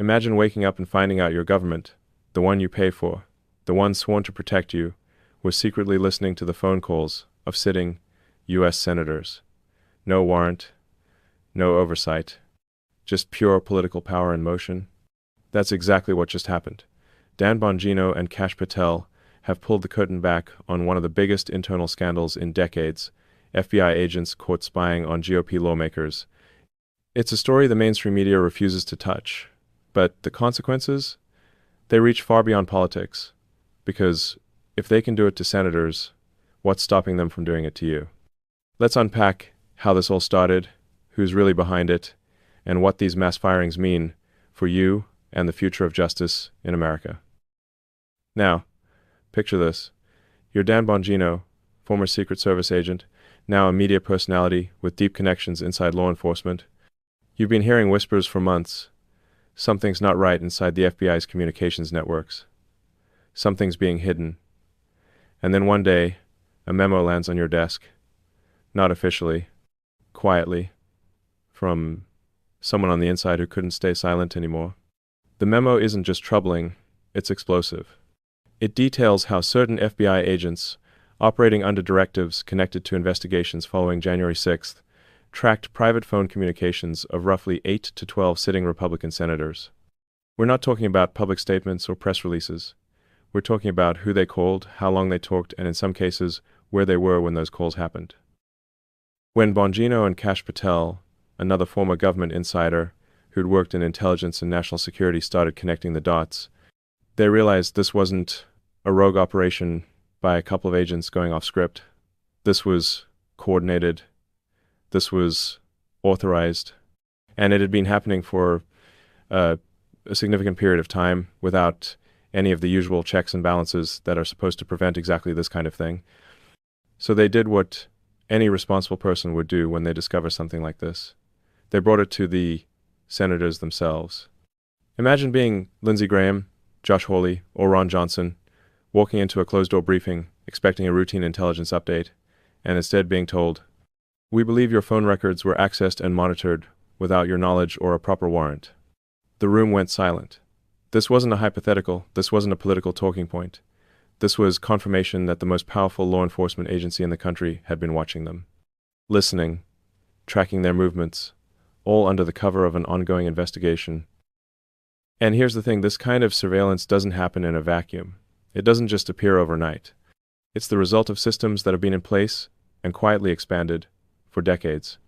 Imagine waking up and finding out your government, the one you pay for, the one sworn to protect you, was secretly listening to the phone calls of sitting U.S. senators. No warrant, no oversight, just pure political power in motion. That's exactly what just happened. Dan Bongino and Kash have pulled the curtain back on one of the biggest internal scandals in decades. FBI agents caught spying on GOP lawmakers. It's a story the mainstream media refuses to touch, but the consequences? They reach far beyond politics, because if they can do it to senators, what's stopping them from doing it to you? Let's unpack how this all started, who's really behind it, and what these mass firings mean for you and the future of justice in America. Now, picture this. You're Dan Bongino, former Secret Service agent, now a media personality with deep connections inside law enforcement. You've been hearing whispers for months. Something's not right inside the FBI's communications networks. Something's being hidden. And then one day, a memo lands on your desk. Not officially, quietly, from someone on the inside who couldn't stay silent anymore. The memo isn't just troubling, it's explosive. It details how certain FBI agents, operating under directives connected to investigations following January 6th, tracked private phone communications of roughly 8 to 12 sitting Republican senators. We're not talking about public statements or press releases. We're talking about who they called, how long they talked, and in some cases, where they were when those calls happened. When Bongino and Kash, another former government insider who'd worked in intelligence and national security, started connecting the dots, they realized this wasn't a rogue operation by a couple of agents going off script. This was coordinated. This was authorized. And it had been happening for a significant period of time without any of the usual checks and balances that are supposed to prevent exactly this kind of thing. So they did what any responsible person would do when they discover something like this. They brought it to the senators themselves. Imagine being Lindsey Graham, Josh Hawley, or Ron Johnson, walking into a closed-door briefing, expecting a routine intelligence update, and instead being told, "We believe your phone records were accessed and monitored without your knowledge or a proper warrant." The room went silent. This wasn't a hypothetical. This wasn't a political talking point. This was confirmation that the most powerful law enforcement agency in the country had been watching them, listening, tracking their movements, all under the cover of an ongoing investigation. And here's the thing, this kind of surveillance doesn't happen in a vacuum. It doesn't just appear overnight. It's the result of systems that have been in place and quietly expanded for decades.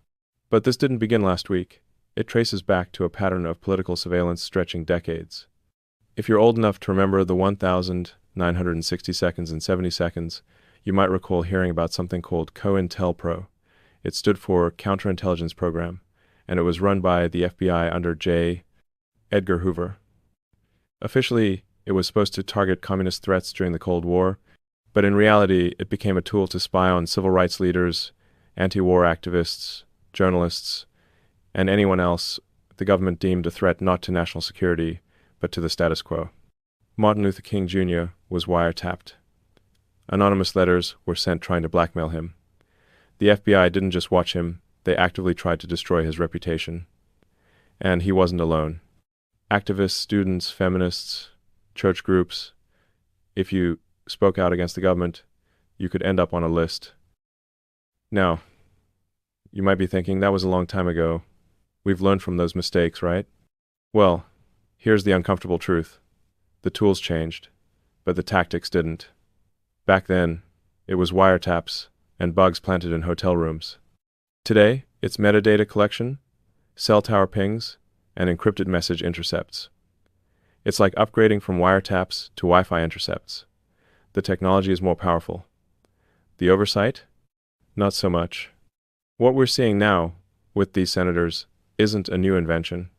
But this didn't begin last week. It traces back to a pattern of political surveillance stretching decades. If you're old enough to remember the 1,960 seconds and 70 seconds, you might recall hearing about something called COINTELPRO. It stood for Counterintelligence Program, and it was run by the FBI under J. Edgar Hoover. Officially, it was supposed to target communist threats during the Cold War, but in reality, it became a tool to spy on civil rights leaders, anti-war activists, journalists, and anyone else the government deemed a threat not to national security, but to the status quo. Martin Luther King Jr. was wiretapped. Anonymous letters were sent trying to blackmail him. The FBI didn't just watch him, they actively tried to destroy his reputation. And he wasn't alone. Activists, students, feminists, church groups, if you spoke out against the government, you could end up on a list. Now, you might be thinking, that was a long time ago. We've learned from those mistakes, right? Well, here's the uncomfortable truth. The tools changed, but the tactics didn't. Back then, it was wiretaps and bugs planted in hotel rooms. Today, it's metadata collection, cell tower pings, and encrypted message intercepts. It's like upgrading from wiretaps to Wi-Fi intercepts. The technology is more powerful. The oversight? Not so much. What we're seeing now with these senators isn't a new invention.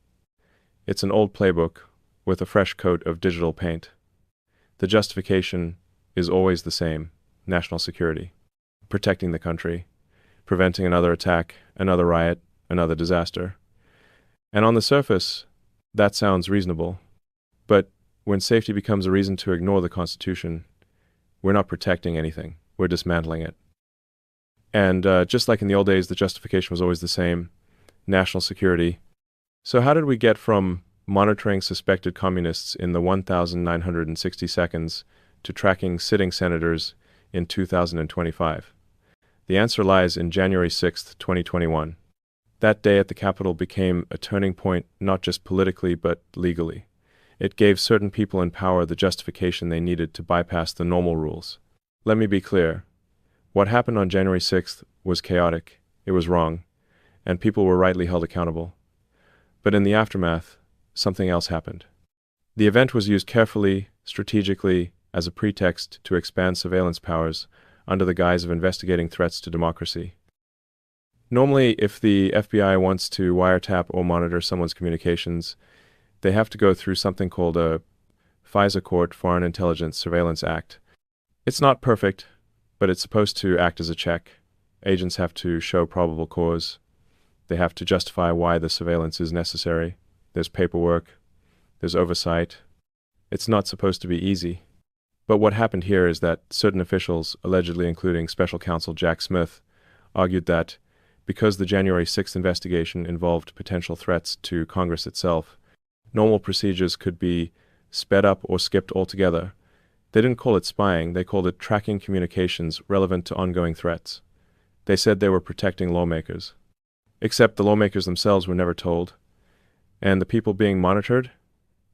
It's an old playbook with a fresh coat of digital paint. The justification is always the same: national security, protecting the country, preventing another attack, another riot, another disaster. And on the surface, that sounds reasonable. But when safety becomes a reason to ignore the Constitution, we're not protecting anything. We're dismantling it. And just like in the old days, the justification was always the same: national security. So how did we get from monitoring suspected communists in the 1,960 seconds to tracking sitting senators in 2025? The answer lies in January 6, 2021. That day at the Capitol became a turning point not just politically but legally. It gave certain people in power the justification they needed to bypass the normal rules. Let me be clear. What happened on January 6th was chaotic, it was wrong, and people were rightly held accountable. But in the aftermath, something else happened. The event was used carefully, strategically, as a pretext to expand surveillance powers under the guise of investigating threats to democracy. Normally, if the FBI wants to wiretap or monitor someone's communications, they have to go through something called a FISA Court Foreign Intelligence Surveillance Act. It's not perfect, but it's supposed to act as a check. Agents have to show probable cause. They have to justify why the surveillance is necessary. There's paperwork. There's oversight. It's not supposed to be easy. But what happened here is that certain officials, allegedly including Special Counsel Jack Smith, argued that because the January 6th investigation involved potential threats to Congress itself, normal procedures could be sped up or skipped altogether. They didn't call it spying, they called it tracking communications relevant to ongoing threats. They said they were protecting lawmakers. Except the lawmakers themselves were never told. And the people being monitored?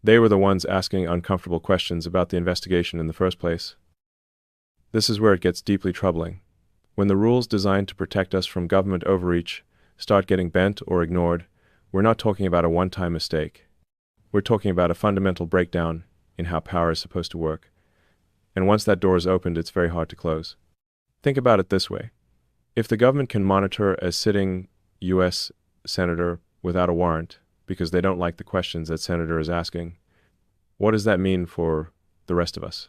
They were the ones asking uncomfortable questions about the investigation in the first place. This is where it gets deeply troubling. When the rules designed to protect us from government overreach start getting bent or ignored, we're not talking about a one-time mistake. We're talking about a fundamental breakdown in how power is supposed to work. And once that door is opened, it's very hard to close. Think about it this way. If the government can monitor a sitting U.S. senator without a warrant because they don't like the questions that senator is asking, what does that mean for the rest of us?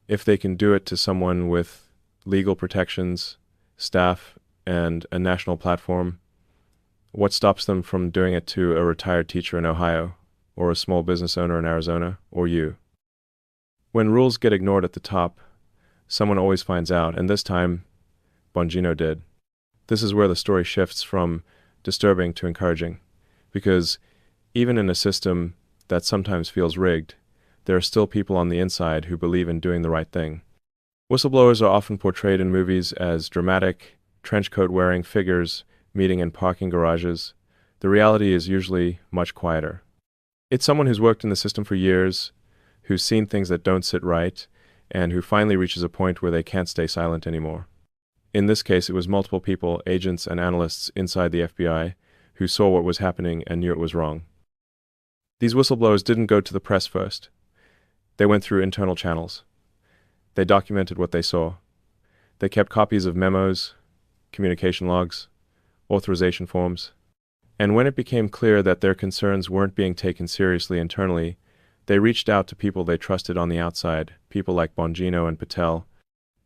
If they can do it to someone with legal protections, staff, and a national platform, what stops them from doing it to a retired teacher in Ohio, or a small business owner in Arizona, or you? When rules get ignored at the top, someone always finds out, and this time, Bongino did. This is where the story shifts from disturbing to encouraging, because even in a system that sometimes feels rigged, there are still people on the inside who believe in doing the right thing. Whistleblowers are often portrayed in movies as dramatic, trench-coat-wearing figures meeting in parking garages. The reality is usually much quieter. It's someone who's worked in the system for years, who's seen things that don't sit right, and who finally reaches a point where they can't stay silent anymore. In this case, it was multiple people, agents and analysts inside the FBI, who saw what was happening and knew it was wrong. These whistleblowers didn't go to the press first. They went through internal channels. They documented what they saw. They kept copies of memos, communication logs, authorization forms. And when it became clear that their concerns weren't being taken seriously internally, they reached out to people they trusted on the outside, people like Bongino and Patel,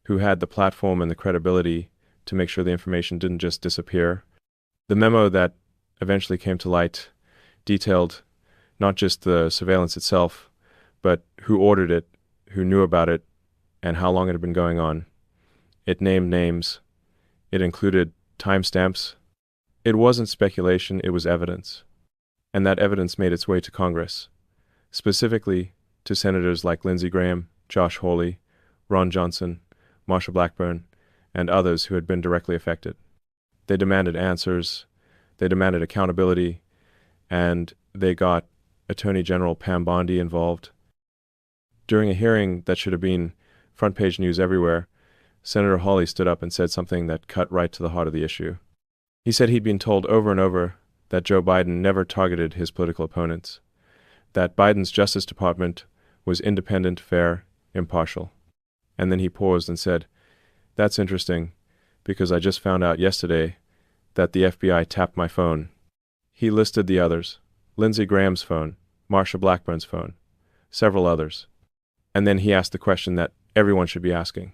who had the platform and the credibility to make sure the information didn't just disappear. The memo that eventually came to light detailed not just the surveillance itself, but who ordered it, who knew about it, and how long it had been going on. It named names. It included timestamps. It wasn't speculation, it was evidence. And that evidence made its way to Congress, specifically to senators like Lindsey Graham, Josh Hawley, Ron Johnson, Marsha Blackburn, and others who had been directly affected. They demanded answers, they demanded accountability, and they got Attorney General Pam Bondi involved. During a hearing that should have been front-page news everywhere, Senator Hawley stood up and said something that cut right to the heart of the issue. He said he'd been told over and over that Joe Biden never targeted his political opponents, that Biden's Justice Department was independent, fair, impartial. And then he paused and said, "That's interesting, because I just found out yesterday that the FBI tapped my phone." He listed the others: Lindsey Graham's phone, Marsha Blackburn's phone, several others. And then he asked the question that everyone should be asking.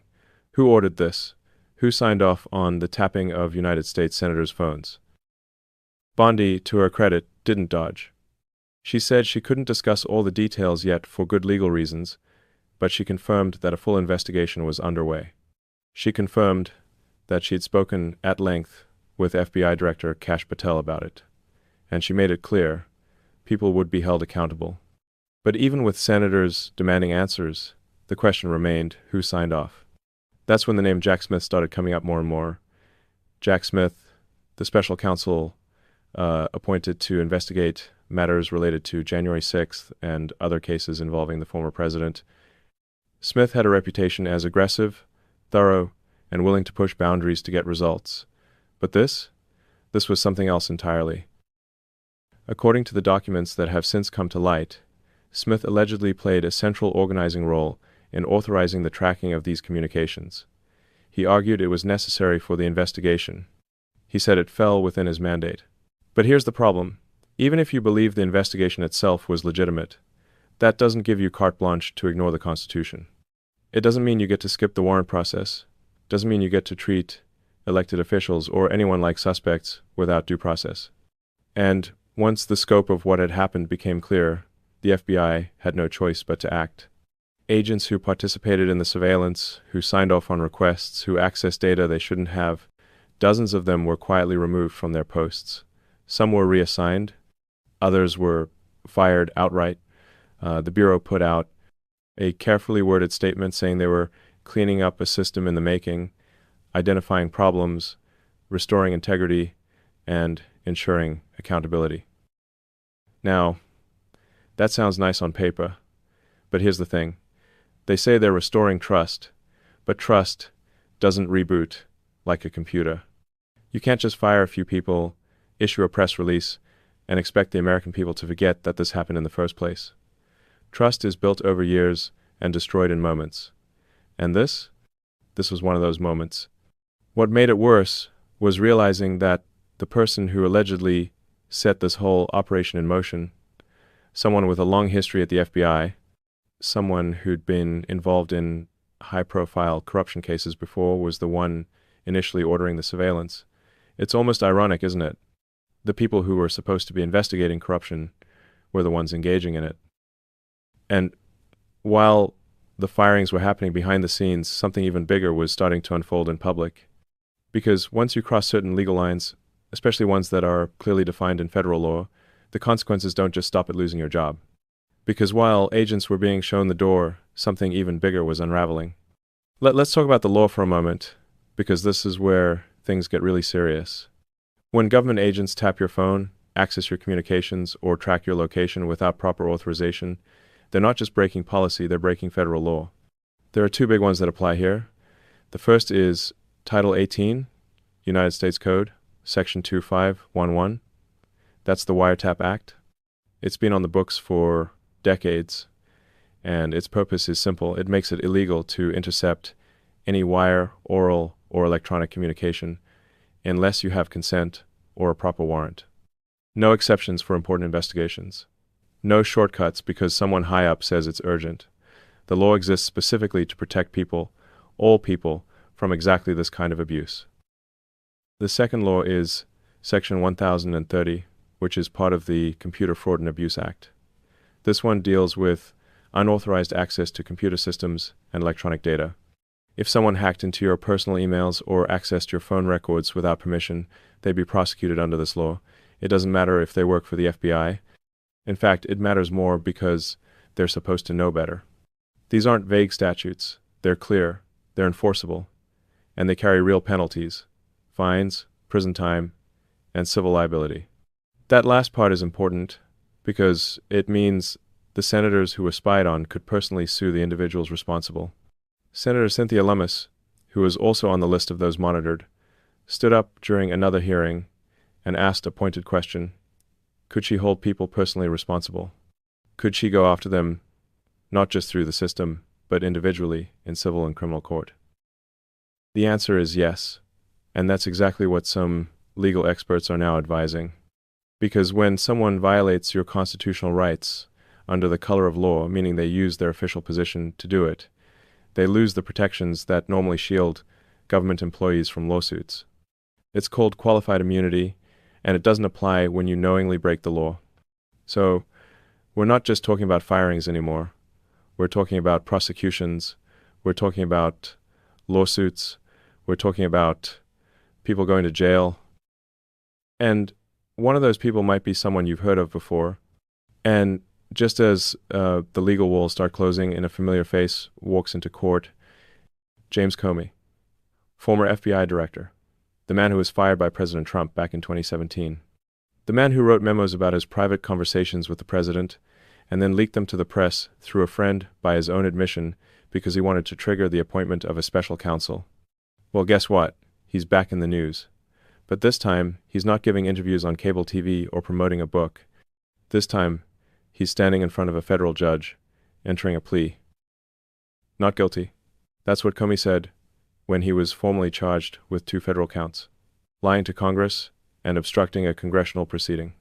Who ordered this? Who signed off on the tapping of United States senators' phones? Bondi, to her credit, didn't dodge. She said she couldn't discuss all the details yet for good legal reasons, but she confirmed that a full investigation was underway. She confirmed that she'd spoken at length with FBI Director Kash Patel about it, and she made it clear people would be held accountable. But even with senators demanding answers, the question remained, who signed off? That's when the name Jack Smith started coming up more and more. Jack Smith, the special counsel appointed to investigate matters related to January 6th and other cases involving the former president. Smith had a reputation as aggressive, thorough, and willing to push boundaries to get results. But this was something else entirely. According to the documents that have since come to light, Smith allegedly played a central organizing role in authorizing the tracking of these communications. He argued it was necessary for the investigation. He said it fell within his mandate. But here's the problem. Even if you believe the investigation itself was legitimate, that doesn't give you carte blanche to ignore the Constitution. It doesn't mean you get to skip the warrant process. Doesn't mean you get to treat elected officials or anyone like suspects without due process. And once the scope of what had happened became clear, the FBI had no choice but to act. Agents who participated in the surveillance, who signed off on requests, who accessed data they shouldn't have, dozens of them were quietly removed from their posts. Some were reassigned, others were fired outright. The Bureau put out a carefully worded statement saying they were cleaning up a system in the making, identifying problems, restoring integrity, and ensuring accountability. Now, that sounds nice on paper, but here's the thing. They say they're restoring trust, but trust doesn't reboot like a computer. You can't just fire a few people, issue a press release, and expect the American people to forget that this happened in the first place. Trust is built over years and destroyed in moments. And this was one of those moments. What made it worse was realizing that the person who allegedly set this whole operation in motion, someone with a long history at the FBI, someone who'd been involved in high-profile corruption cases before, was the one initially ordering the surveillance. It's almost ironic, isn't it? The people who were supposed to be investigating corruption were the ones engaging in it. And while the firings were happening behind the scenes, something even bigger was starting to unfold in public. Because once you cross certain legal lines, especially ones that are clearly defined in federal law, the consequences don't just stop at losing your job. Because while agents were being shown the door, something even bigger was unraveling. Let's talk about the law for a moment, because this is where things get really serious. When government agents tap your phone, access your communications, or track your location without proper authorization, they're not just breaking policy, they're breaking federal law. There are two big ones that apply here. The first is Title 18, United States Code, Section 2511. That's the Wiretap Act. It's been on the books for decades, and its purpose is simple. It makes it illegal to intercept any wire, oral, or electronic communication unless you have consent or a proper warrant. No exceptions for important investigations. No shortcuts because someone high up says it's urgent. The law exists specifically to protect people, all people, from exactly this kind of abuse. The second law is Section 1030, which is part of the Computer Fraud and Abuse Act. This one deals with unauthorized access to computer systems and electronic data. If someone hacked into your personal emails or accessed your phone records without permission, they'd be prosecuted under this law. It doesn't matter if they work for the FBI. In fact, it matters more because they're supposed to know better. These aren't vague statutes. They're clear, they're enforceable, and they carry real penalties, fines, prison time, and civil liability. That last part is important because it means the senators who were spied on could personally sue the individuals responsible. Senator Cynthia Lummis, who was also on the list of those monitored, stood up during another hearing and asked a pointed question. Could she hold people personally responsible? Could she go after them, not just through the system, but individually in civil and criminal court? The answer is yes, and that's exactly what some legal experts are now advising. Because when someone violates your constitutional rights under the color of law, meaning they use their official position to do it, they lose the protections that normally shield government employees from lawsuits. It's called qualified immunity, and it doesn't apply when you knowingly break the law. So, we're not just talking about firings anymore. We're talking about prosecutions. We're talking about lawsuits. We're talking about people going to jail. And one of those people might be someone you've heard of before. And just as the legal walls start closing and a familiar face walks into court, James Comey, former FBI director, the man who was fired by President Trump back in 2017, the man who wrote memos about his private conversations with the president and then leaked them to the press through a friend by his own admission because he wanted to trigger the appointment of a special counsel. Well, guess what? He's back in the news. But this time, he's not giving interviews on cable TV or promoting a book. This time, he's standing in front of a federal judge, entering a plea. Not guilty. That's what Comey said when he was formally charged with 2 federal counts: lying to Congress and obstructing a congressional proceeding.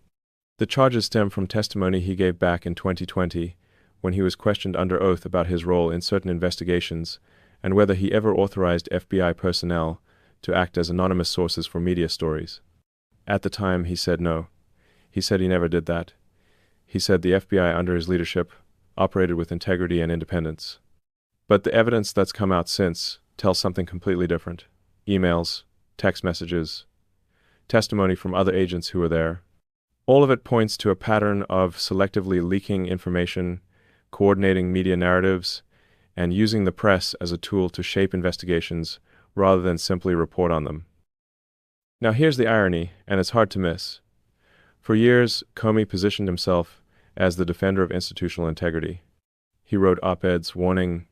The charges stem from testimony he gave back in 2020 when he was questioned under oath about his role in certain investigations and whether he ever authorized FBI personnel to act as anonymous sources for media stories. At the time, he said no. He said he never did that. He said the FBI under his leadership operated with integrity and independence. But the evidence that's come out since tells something completely different. Emails, text messages, testimony from other agents who were there. All of it points to a pattern of selectively leaking information, coordinating media narratives, and using the press as a tool to shape investigations rather than simply report on them. Now here's the irony, and it's hard to miss. For years, Comey positioned himself as the defender of institutional integrity. He wrote op-eds warning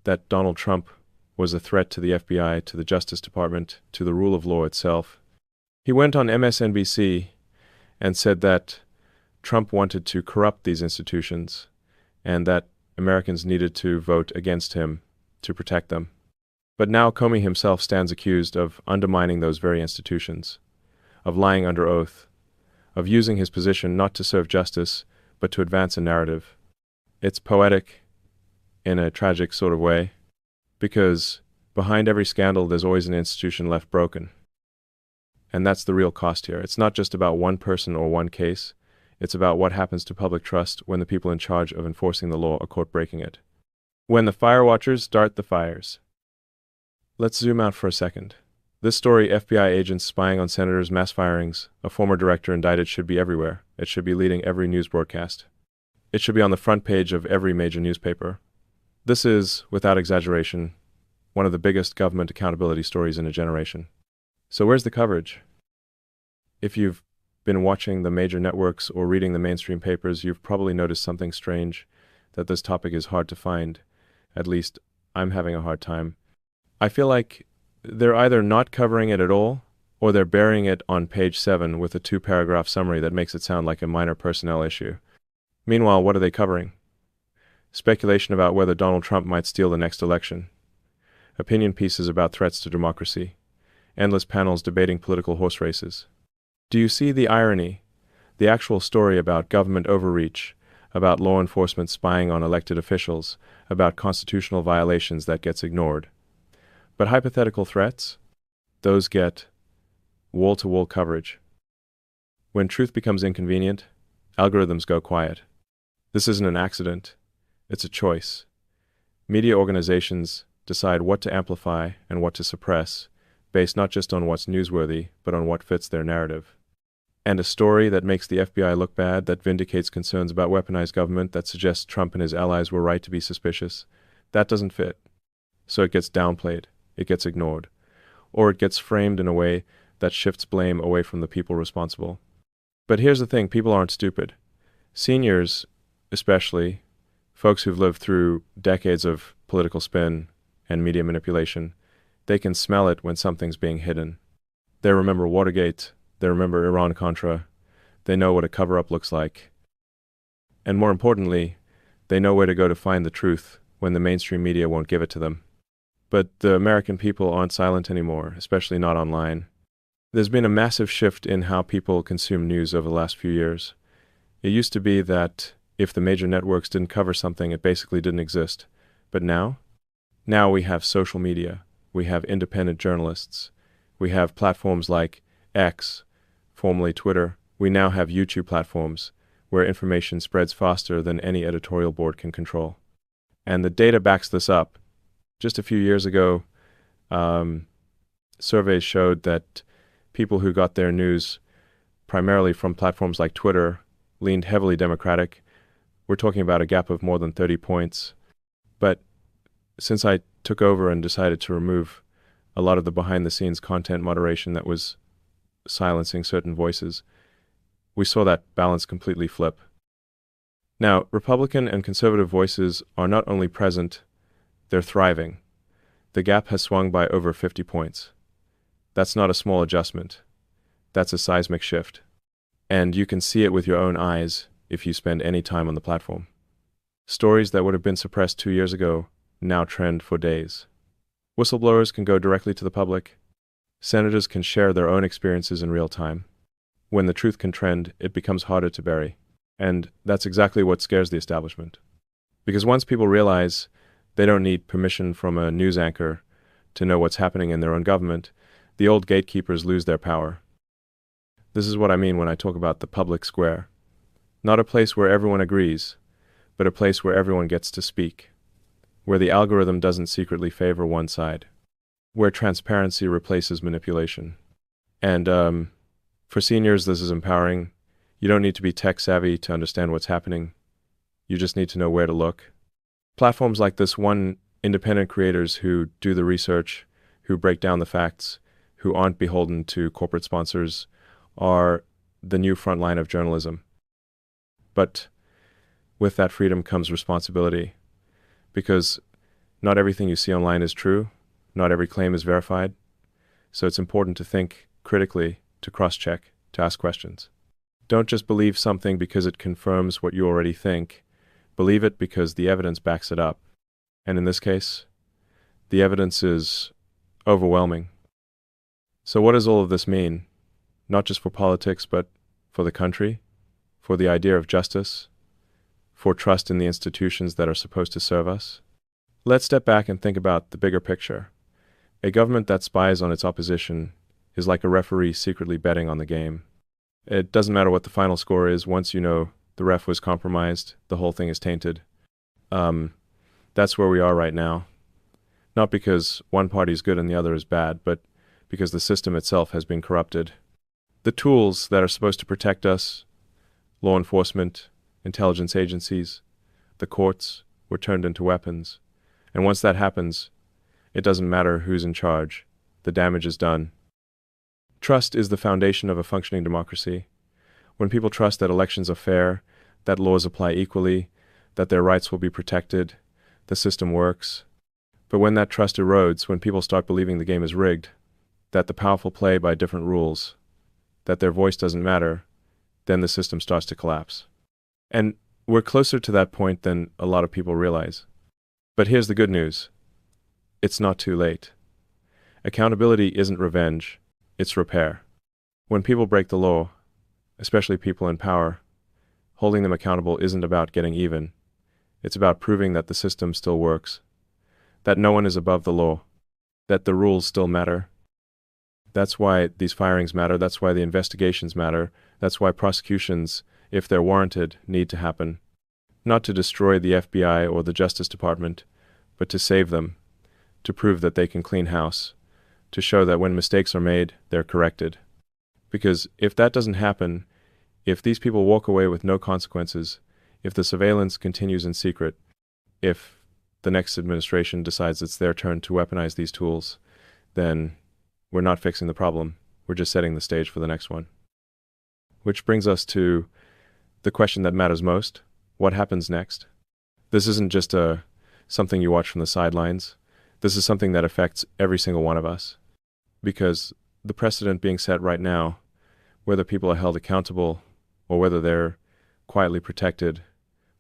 that Donald Trump was a threat to the FBI, to the Justice Department, to the rule of law itself. He went on MSNBC and said that Trump wanted to corrupt these institutions and that Americans needed to vote against him to protect them. But now Comey himself stands accused of undermining those very institutions, of lying under oath, of using his position not to serve justice, but to advance a narrative. It's poetic in a tragic sort of way, because behind every scandal there's always an institution left broken. And that's the real cost here. It's not just about one person or one case. It's about what happens to public trust when the people in charge of enforcing the law are caught breaking it. When the fire watchers start the fires. Let's zoom out for a second. This story, FBI agents spying on senators' mass firings, a former director indicted, should be everywhere. It should be leading every news broadcast. It should be on the front page of every major newspaper. This is, without exaggeration, one of the biggest government accountability stories in a generation. So where's the coverage? If you've been watching the major networks or reading the mainstream papers, you've probably noticed something strange, that this topic is hard to find. At least, I'm having a hard time. I feel like they're either not covering it at all, or they're burying it on page 7 with a 2-paragraph summary that makes it sound like a minor personnel issue. Meanwhile, what are they covering? Speculation about whether Donald Trump might steal the next election. Opinion pieces about threats to democracy. Endless panels debating political horse races. Do you see the irony? The actual story about government overreach, about law enforcement spying on elected officials, about constitutional violations that gets ignored. But hypothetical threats? Those get wall-to-wall coverage. When truth becomes inconvenient, algorithms go quiet. This isn't an accident. It's a choice. Media organizations decide what to amplify and what to suppress, based not just on what's newsworthy, but on what fits their narrative. And a story that makes the FBI look bad, that vindicates concerns about weaponized government, that suggests Trump and his allies were right to be suspicious, that doesn't fit. So it gets downplayed, it gets ignored, or it gets framed in a way that shifts blame away from the people responsible. But here's the thing, people aren't stupid. Seniors, especially, folks who've lived through decades of political spin and media manipulation, they can smell it when something's being hidden. They remember Watergate, they remember Iran-Contra, they know what a cover-up looks like. And more importantly, they know where to go to find the truth when the mainstream media won't give it to them. But the American people aren't silent anymore, especially not online. There's been a massive shift in how people consume news over the last few years. It used to be that if the major networks didn't cover something, it basically didn't exist. But now we have social media. We have independent journalists. We have platforms like X, formerly Twitter. We now have YouTube platforms where information spreads faster than any editorial board can control. And the data backs this up. Just a few years ago, surveys showed that people who got their news primarily from platforms like Twitter leaned heavily Democratic. We're talking about a gap of more than 30 points. But since I took over and decided to remove a lot of the behind-the-scenes content moderation that was silencing certain voices, we saw that balance completely flip. Now, Republican and conservative voices are not only present, they're thriving. The gap has swung by over 50 points. That's not a small adjustment. That's a seismic shift. And you can see it with your own eyes if you spend any time on the platform. Stories that would have been suppressed 2 years ago now trend for days. Whistleblowers can go directly to the public. Senators can share their own experiences in real time. When the truth can trend, it becomes harder to bury. And that's exactly what scares the establishment. Because once people realize they don't need permission from a news anchor to know what's happening in their own government, the old gatekeepers lose their power. This is what I mean when I talk about the public square. Not a place where everyone agrees, but a place where everyone gets to speak. Where the algorithm doesn't secretly favor one side. Where transparency replaces manipulation. And for seniors, this is empowering. You don't need to be tech savvy to understand what's happening. You just need to know where to look. Platforms like this one, independent creators who do the research, who break down the facts, who aren't beholden to corporate sponsors, are the new front line of journalism. But with that freedom comes responsibility, because not everything you see online is true, not every claim is verified, so it's important to think critically, to cross-check, to ask questions. Don't just believe something because it confirms what you already think. Believe it because the evidence backs it up. And in this case, the evidence is overwhelming. So what does all of this mean? Not just for politics, but for the country, for the idea of justice, for trust in the institutions that are supposed to serve us? Let's step back and think about the bigger picture. A government that spies on its opposition is like a referee secretly betting on the game. It doesn't matter what the final score is. Once you know the ref was compromised, the whole thing is tainted. That's where we are right now. Not because one party is good and the other is bad, but because the system itself has been corrupted. The tools that are supposed to protect us, law enforcement, intelligence agencies, the courts, were turned into weapons. And once that happens, it doesn't matter who's in charge. The damage is done. Trust is the foundation of a functioning democracy. When people trust that elections are fair, that laws apply equally, that their rights will be protected, the system works. But when that trust erodes, when people start believing the game is rigged, that the powerful play by different rules, that their voice doesn't matter, then the system starts to collapse. And we're closer to that point than a lot of people realize. But here's the good news. It's not too late. Accountability isn't revenge. It's repair. When people break the law, especially people in power, holding them accountable isn't about getting even. It's about proving that the system still works, that no one is above the law, that the rules still matter. That's why these firings matter. That's why the investigations matter. That's why prosecutions, if they're warranted, need to happen. Not to destroy the FBI or the Justice Department, but to save them, to prove that they can clean house, to show that when mistakes are made, they're corrected. Because if that doesn't happen, if these people walk away with no consequences, if the surveillance continues in secret, if the next administration decides it's their turn to weaponize these tools, then we're not fixing the problem. We're just setting the stage for the next one. Which brings us to the question that matters most. What happens next? This isn't just something you watch from the sidelines. This is something that affects every single one of us. Because the precedent being set right now, whether people are held accountable or whether they're quietly protected,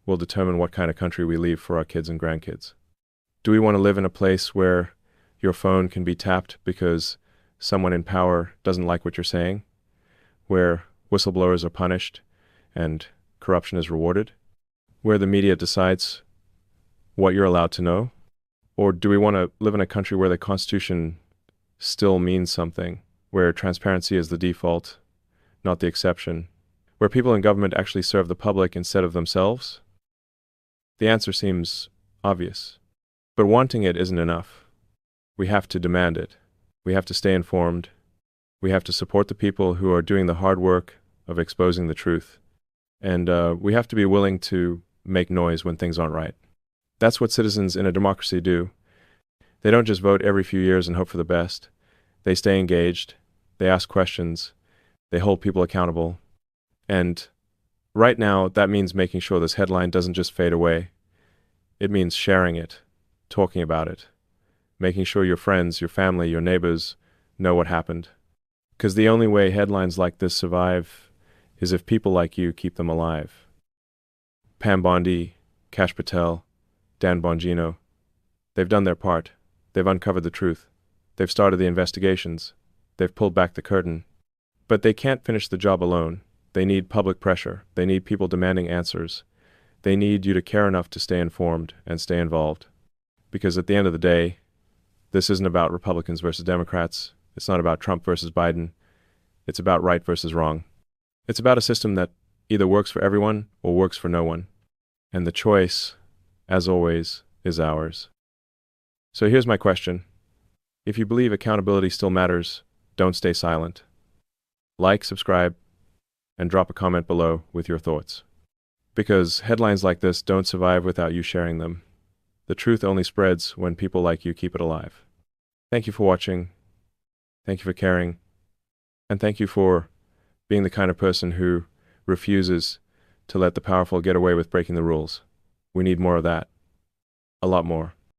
will determine what kind of country we leave for our kids and grandkids. Do we want to live in a place where your phone can be tapped because someone in power doesn't like what you're saying? Where whistleblowers are punished and corruption is rewarded? Where the media decides what you're allowed to know? Or do we want to live in a country where the Constitution still means something, where transparency is the default, not the exception, where people in government actually serve the public instead of themselves? The answer seems obvious. But wanting it isn't enough. We have to demand it. We have to stay informed. We have to support the people who are doing the hard work of exposing the truth. And we have to be willing to make noise when things aren't right. That's what citizens in a democracy do. They don't just vote every few years and hope for the best. They stay engaged, they ask questions, they hold people accountable. And right now, that means making sure this headline doesn't just fade away. It means sharing it, talking about it, making sure your friends, your family, your neighbors know what happened. Because the only way headlines like this survive is if people like you keep them alive. Pam Bondi, Kash Patel, Dan Bongino, they've done their part. They've uncovered the truth. They've started the investigations. They've pulled back the curtain. But they can't finish the job alone. They need public pressure. They need people demanding answers. They need you to care enough to stay informed and stay involved. Because at the end of the day, this isn't about Republicans versus Democrats. It's not about Trump versus Biden. It's about right versus wrong. It's about a system that either works for everyone or works for no one. And the choice, as always, is ours. So here's my question. If you believe accountability still matters, don't stay silent. Like, subscribe, and drop a comment below with your thoughts. Because headlines like this don't survive without you sharing them. The truth only spreads when people like you keep it alive. Thank you for watching. Thank you for caring. And thank you for being the kind of person who refuses to let the powerful get away with breaking the rules. We need more of that. A lot more.